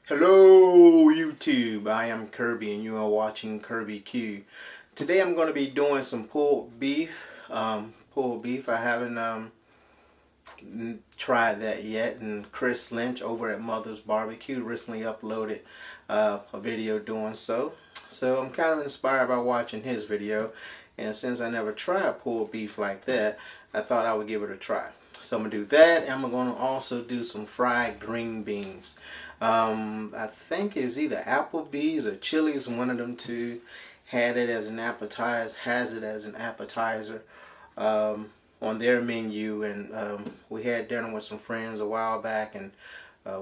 Hello YouTube, I am Kirby and you are watching Kirby Q. Today I'm going to be doing some pulled beef. I haven't tried that yet, and Chris Lynch over at Mother's Barbecue recently uploaded a video doing so. So I'm kind of inspired by watching his video, and since I never tried pulled beef like that, I thought I would give it a try. So I'm going to do that, and I'm going to also do some fried green beans. I think it's either Applebee's or Chili's, one of them two has it as an appetizer on their menu, and we had dinner with some friends a while back, and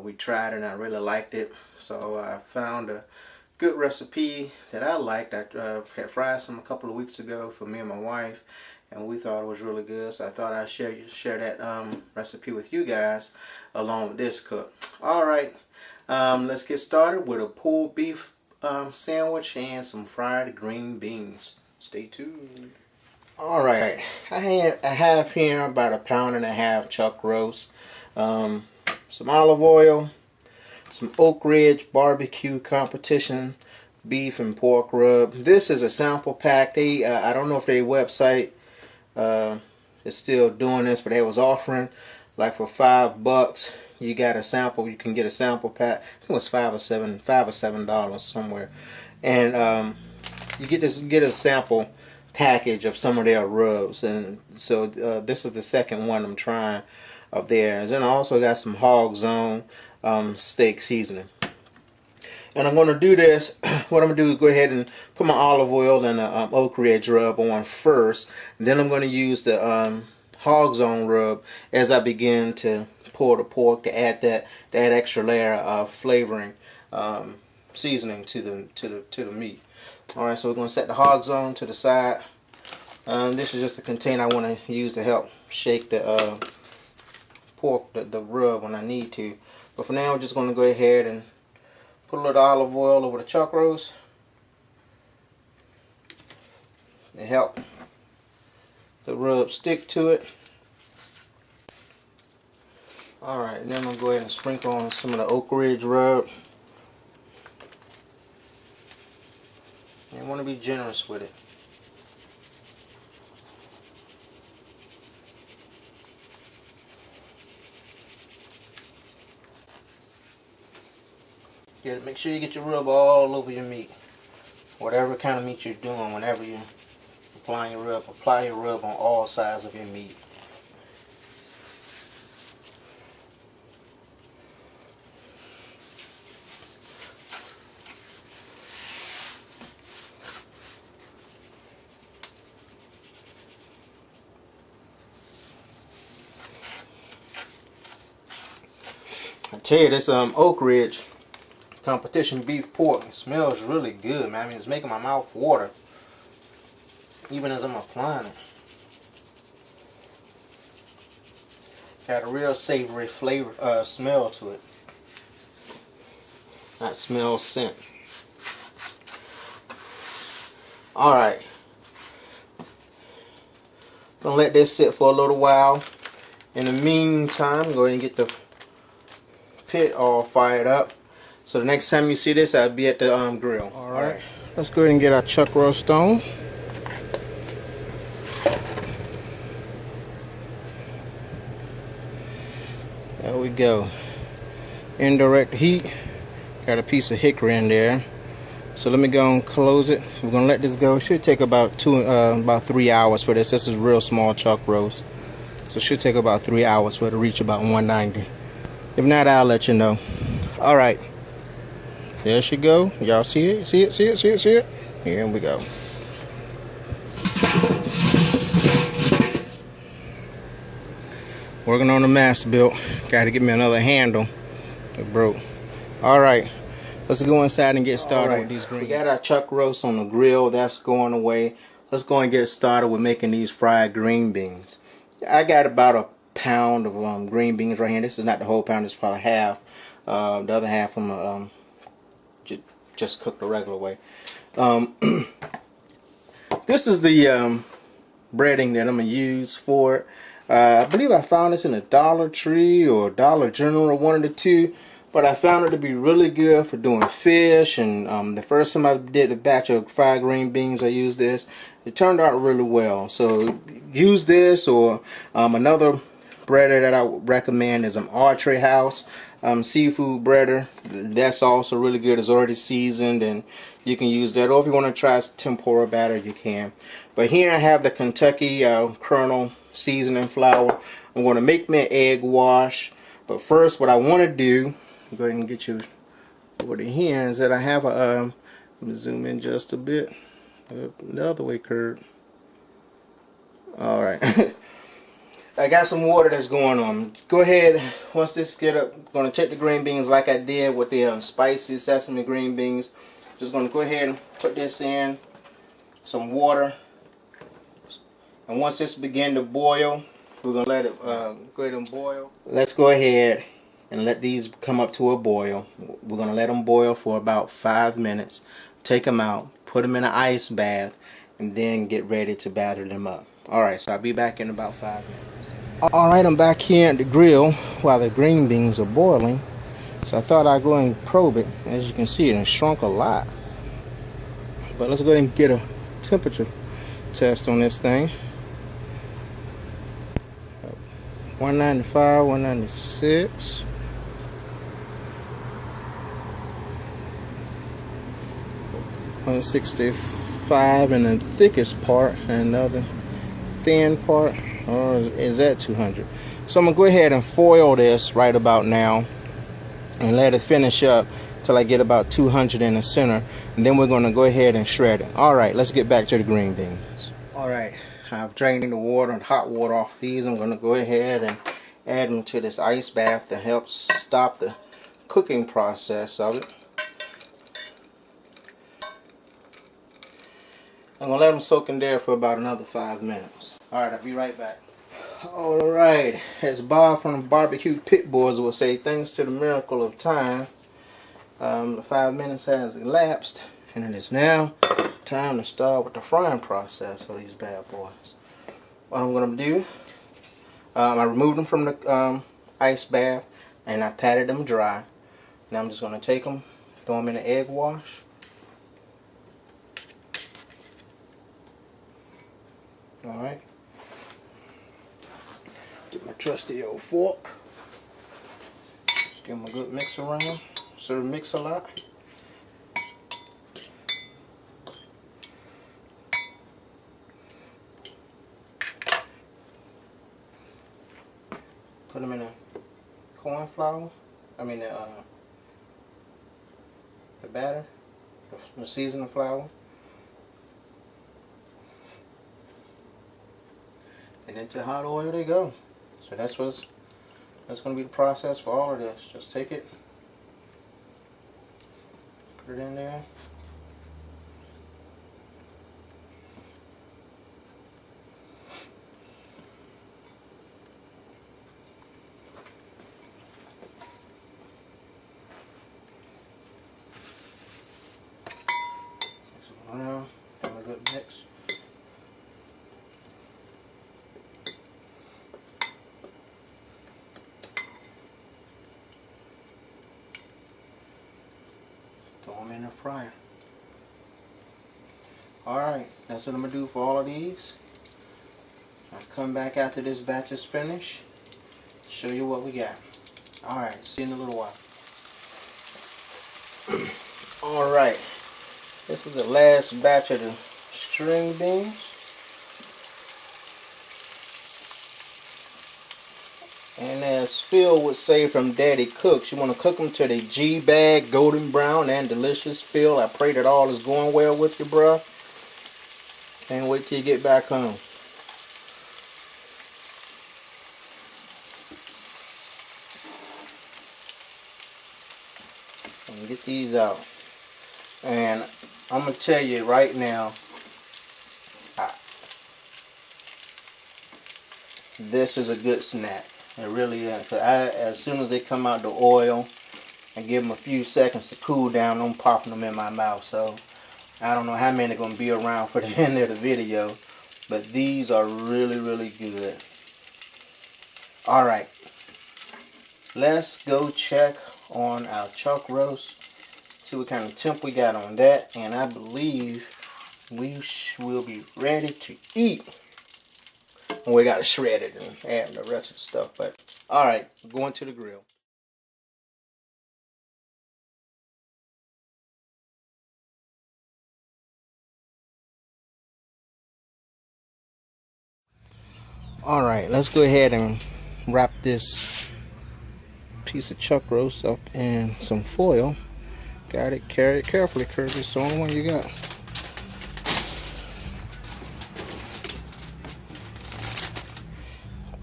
we tried it and I really liked it. So I found a good recipe that I liked. I had fried some a couple of weeks ago for me and my wife, and we thought it was really good, so I thought I'd share that recipe with you guys along with this cook. Alright, let's get started with a pulled beef sandwich and some fried green beans. Stay tuned. Alright, I have here about 1.5 pounds chuck roast, some olive oil, some Oak Ridge Barbecue Competition beef and pork rub. This is a sample pack. I don't know if their website is still doing this, but they was offering like for $5 you got a sample. You can get a sample pack. I think it was $5 or $7 somewhere, and you get a sample package of some of their rubs. And so this is the second one I'm trying of theirs. And I also got some Hog Zone steak seasoning. And I'm going to do this. What I'm going to do is go ahead and put my olive oil and the Oak Ridge rub on first. And then I'm going to use the Hog Zone rub as I begin to pour the pork to add that extra layer of flavoring seasoning to the meat. Alright, so we're going to set the Hog Zone to the side. This is just the container I want to use to help shake the pork, the rub when I need to. But for now, we're just going to go ahead and put a little olive oil over the chuck roast to help the rub stick to it. Alright, and then I'm going to go ahead and sprinkle on some of the Oak Ridge rub. I want to be generous with it. Make sure you get your rub all over your meat. Whatever kind of meat you're doing, whenever you're applying your rub, apply your rub on all sides of your meat. I tell you, this Oak Ridge Competition beef pork, it smells really good, man. I mean, it's making my mouth water even as I'm applying it. Got a real savory flavor, smell to it. Not smell, scent. Alright, gonna let this sit for a little while. In the meantime, go ahead and get the pit all fired up. So the next time you see this, I'll be at the grill. Alright, let's go ahead and get our chuck roast on. There we go. Indirect heat. Got a piece of hickory in there. So let me go and close it. We're gonna let this go. It should take about 3 hours for this. This is real small chuck roast, so it should take about 3 hours for it to reach about 190. If not, I'll let you know. All right, there she go. Y'all see it? See it? See it? See it? See it? Here we go. Working on the master build. Got to get me another handle. It broke. All right. Let's go inside and get started with these greens. We got our chuck roast on the grill. That's going away. Let's go and get started with making these fried green beans. I got about 1 pound of green beans right here. This is not the whole pound. It's probably half. The other half I'm just cooked the regular way. This is the breading that I'm going to use for it. I believe I found this in a Dollar Tree or Dollar General, one of the two. but I found it to be really good for doing fish. And the first time I did a batch of fried green beans, I used this. It turned out really well. So use this, or another breader that I would recommend is an Archery House seafood breader. That's also really good. It's already seasoned, and you can use that. Or if you want to try tempura batter, you can. But here I have the Kentucky Colonel seasoning flour. I'm going to make me an egg wash. But first, what I want to do, go ahead and get you over to here, is that I have a, let me zoom in just a bit. The other way, Kurt. Alright. I got some water that's going on. Go ahead, once this get up, I'm going to take the green beans like I did with the spicy sesame green beans. Just going to go ahead and put this in some water. And once this begin to boil, we're going to let it go ahead and boil. Let's go ahead and let these come up to a boil. We're going to let them boil for about 5 minutes. Take them out, put them in an ice bath, and then get ready to batter them up. Alright, so I'll be back in about 5 minutes. Alright, I'm back here at the grill while the green beans are boiling. So I thought I'd go and probe it. As you can see, it has shrunk a lot. But let's go ahead and get a temperature test on this thing. 195, 196. 165 in the thickest part, and the other thin part, or is that 200? So I'm gonna go ahead and foil this right about now and let it finish up till I get about 200 in the center, and then we're gonna go ahead and shred it. Alright, let's get back to the green beans. Alright, I've drained the water and hot water off these. I'm gonna go ahead and add them to this ice bath to help stop the cooking process of it. I'm going to let them soak in there for about another 5 minutes. Alright, I'll be right back. Alright, as Bob from the Barbecue Pit Boys would say, thanks to the miracle of time, the 5 minutes has elapsed, and it is now time to start with the frying process of these bad boys. What I'm going to do, I removed them from the ice bath, and I patted them dry. Now I'm just going to take them, throw them in the egg wash. Alright, get my trusty old fork, just give them a good mix around, serve mix a lot. Put them in a corn flour, the batter, the seasoning flour. And into hot oil they go. So that's going to be the process for all of this. Just take it, put it in there. Mix it around, have a good mix. Throw them in the fryer. Alright, that's what I'm going to do for all of these. I'll come back after this batch is finished, show you what we got. Alright, see you in a little while. Alright, this is the last batch of the string beans. And as Phil would say from Daddy Cooks, you want to cook them to the G-bag, golden brown, and delicious. Phil, I pray that all is going well with you, bruh. Can't wait till you get back home. And get these out. And I'm going to tell you right now, this is a good snack. It really is. As soon as they come out the oil, I give them a few seconds to cool down. I'm popping them in my mouth. So I don't know how many are going to be around for the end of the video, but these are really, really good. Alright, let's go check on our chuck roast. See what kind of temp we got on that, and I believe we will be ready to eat. And we got to shred it and add the rest of the stuff. But all right, going to the grill. All right, let's go ahead and wrap this piece of chuck roast up in some foil. Got it. Carry it carefully, Kirby. It's the only one you got.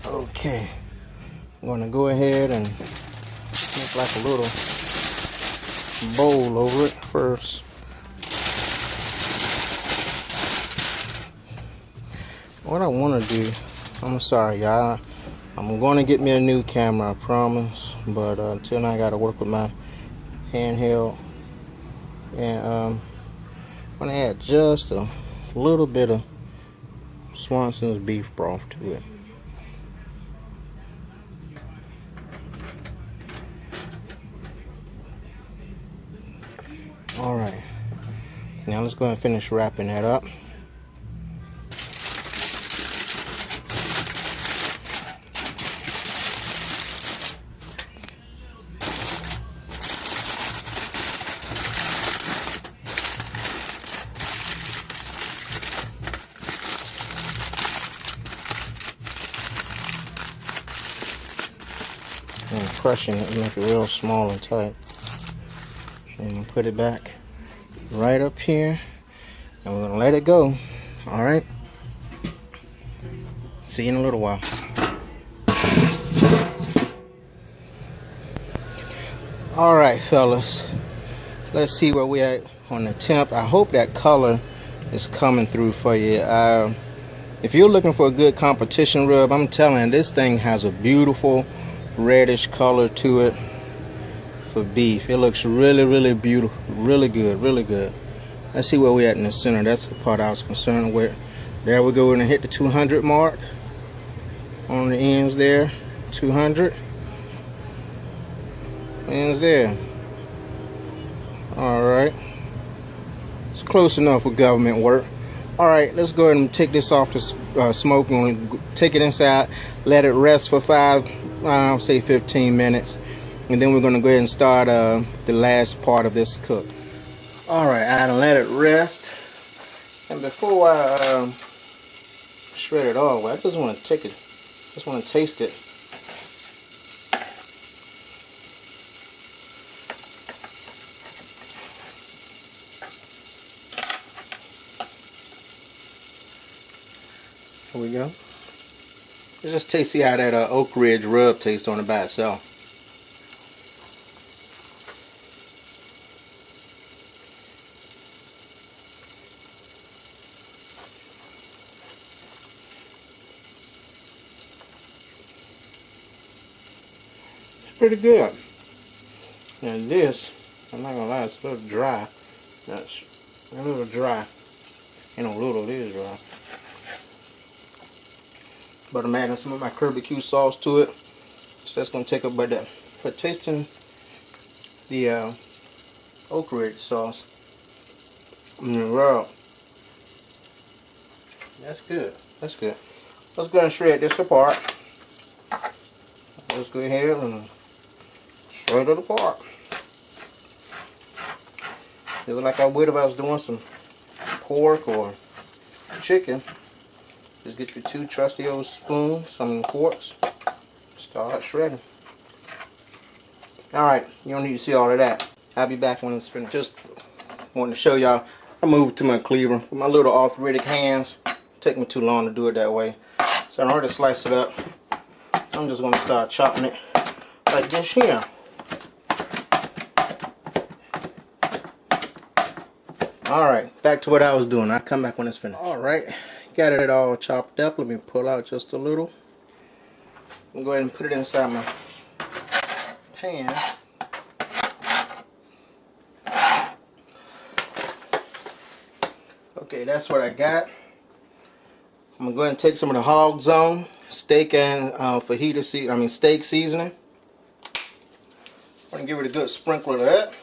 Okay, I'm going to go ahead and make like a little bowl over it first. What I want to do, I'm sorry y'all, I'm going to get me a new camera, I promise, but until now I got to work with my handheld. And I'm going to add just a little bit of Swanson's beef broth to it. Alright, now let's go ahead and finish wrapping that up. And crushing it, make it real small and tight. And put it back right up here, and we're gonna let it go. All right. See you in a little while. All right, fellas. Let's see where we at on the temp. I hope that color is coming through for you. If you're looking for a good competition rub, I'm telling you, this thing has a beautiful reddish color to it for beef. It looks really, really beautiful, really good, really good. Let's see where we at in the center. That's the part I was concerned with. There we go. We're gonna hit the 200 mark on the ends there. 200 ends there. All right, it's close enough for government work. All right, let's go ahead and take this off the smoke and take it inside, let it rest for say 15 minutes, and then we're going to go ahead and start the last part of this cook. All right, I done let it rest, and before I shred it all away, I just want to take it, just want to taste it. Here we go. Let's just taste, see how that Oak Ridge rub tastes on it by itself. It's pretty good. And this, I'm not gonna lie, it's a little dry. That's a little dry. Ain't no little, it is dry. But I'm adding some of my barbecue sauce to it, so that's gonna take up by that. But tasting the Oak Ridge sauce, wow, that's good. That's good. Let's go and shred this apart. Let's go ahead and shred it apart. It was like I would if I was doing some pork or chicken. Just get your two trusty old spoons, forks, start shredding. Alright, you don't need to see all of that. I'll be back when it's finished. Just wanted to show y'all, I moved to my cleaver with my little arthritic hands. Take me too long to do it that way. So in order to slice it up, I'm just going to start chopping it like this here. Alright, back to what I was doing. I'll come back when it's finished. Alright. Got it all chopped up. Let me pull out just a little. I'm going to go ahead and put it inside my pan. Okay, that's what I got. I'm going to go ahead and take some of the Hog Zone steak and fajita steak seasoning. I'm going to give it a good sprinkle of that.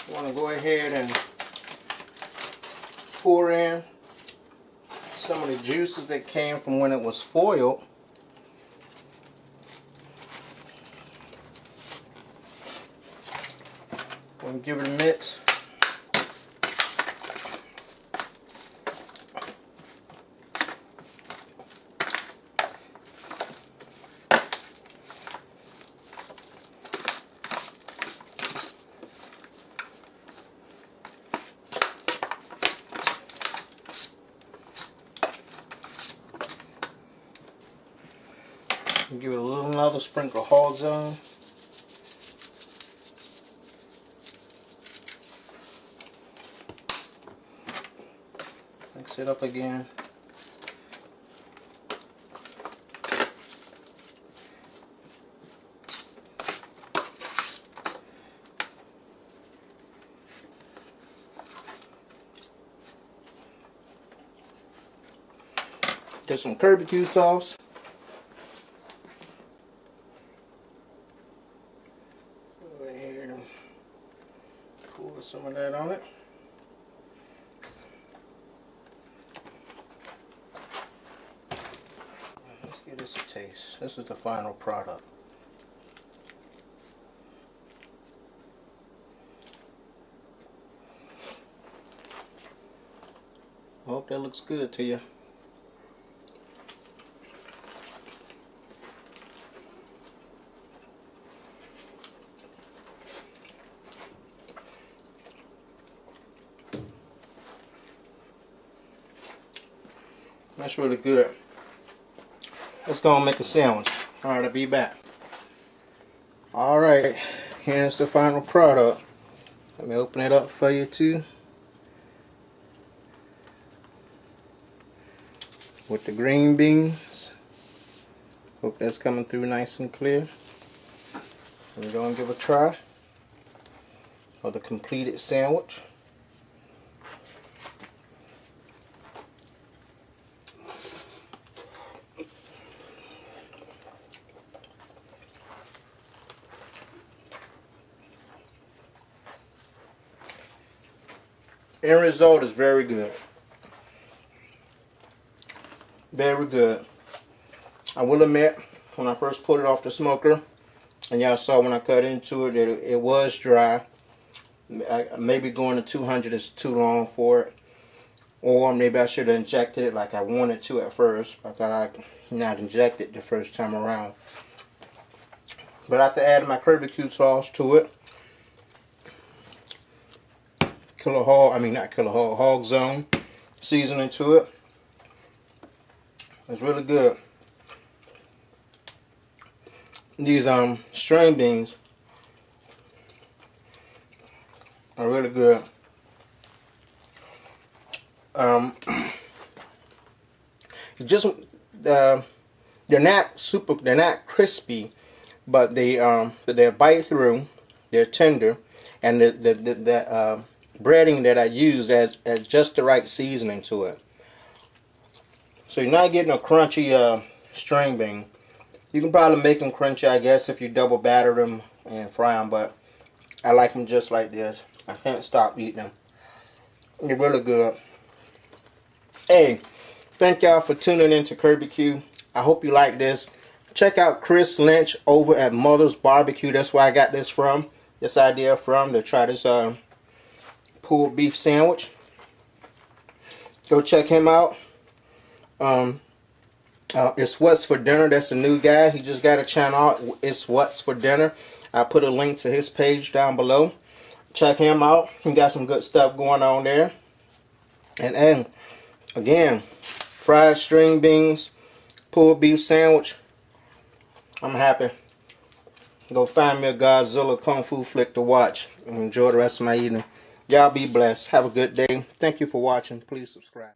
I want to go ahead and pour in some of the juices that came from when it was foiled. I'm going to give it a mix. Give it a little another sprinkle of Hog Zone. Mix it up again. Get some barbecue sauce. Pour some of that on it. Let's give this a taste. This is the final product. I hope that looks good to you. That's really good. Let's go and make a sandwich. Alright, I'll be back. Alright, here's the final product. Let me open it up for you too. With the green beans. Hope that's coming through nice and clear. We're going to give a try for the completed sandwich. End result is very good. Very good. I will admit, when I first pulled it off the smoker, and y'all saw when I cut into it that it was dry. Maybe going to 200 is too long for it. Or maybe I should have injected it like I wanted to at first. I thought I'd not inject it the first time around. But after adding my barbecue sauce to it, Hog Zone seasoning to it. It's really good. These string beans are really good. They're not crispy, but they bite through. They're tender, and the breading that I use as just the right seasoning to it. So you're not getting a crunchy string bean. You can probably make them crunchy, I guess, if you double batter them and fry them, but I like them just like this. I can't stop eating them. They're really good. Hey, thank y'all for tuning in to Barbecue. I hope you like this. Check out Chris Lynch over at Mother's Barbecue. That's where I got this idea from, to try this pulled beef sandwich. Go check him out. It's What's for Dinner. That's a new guy. He just got a channel. It's What's for Dinner. I put a link to his page down below. Check him out. He got some good stuff going on there. And again, fried string beans, pulled beef sandwich. I'm happy. Go find me a Godzilla Kung Fu flick to watch and enjoy the rest of my evening. Y'all be blessed. Have a good day. Thank you for watching. Please subscribe.